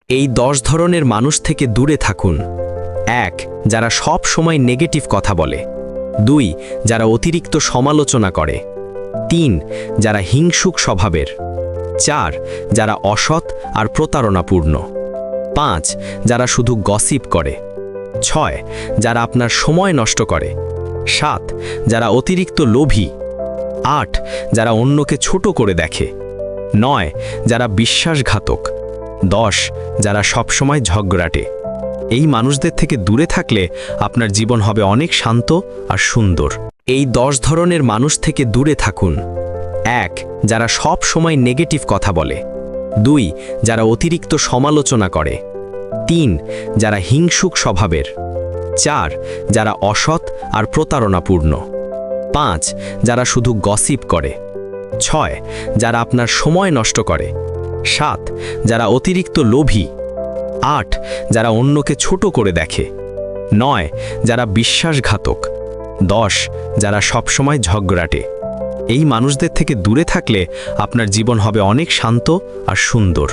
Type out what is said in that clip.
এই 10 ধরনের মানুষ থেকে দূরে থাকুন। 1. যারা সব সময় নেগেটিভ কথা বলে। 2. যারা অতিরিক্ত সমালোচনা করে। 3. যারা হিংসুক স্বভাবের। 4. যারা অসৎ আর প্রতারণাপূর্ণ। 5. যারা শুধু গসিপ করে। 6. যারা আপনার সময় নষ্ট করে। 7. যারা অতিরিক্ত লোভী। 8. যারা অন্যকে ছোট করে দেখে। 9. যারা বিশ্বাসঘাতক। 10. যারা সবসময় ঝগড়াটে। এই মানুষদের থেকে দূরে থাকলে আপনার জীবন হবে অনেক শান্ত আর সুন্দর। এই 10 ধরনের মানুষ থেকে দূরে থাকুন। 1. যারা সব সময় নেগেটিভ কথা বলে। 2. যারা অতিরিক্ত সমালোচনা করে। 3. যারা হিংসুক স্বভাবের। 4. যারা অসৎ আর প্রতারণাপূর্ণ। 5. যারা শুধু গসিপ করে। 6. যারা আপনার সময় নষ্ট করে। 7. যারা অতিরিক্ত লোভী। 8. যারা অন্যকে ছোট করে দেখে। 9. যারা বিশ্বাসঘাতক। 10. যারা সবসময় ঝগড়াটে। এই মানুষদের থেকে দূরে থাকলে আপনার জীবন হবে অনেক শান্ত আর সুন্দর।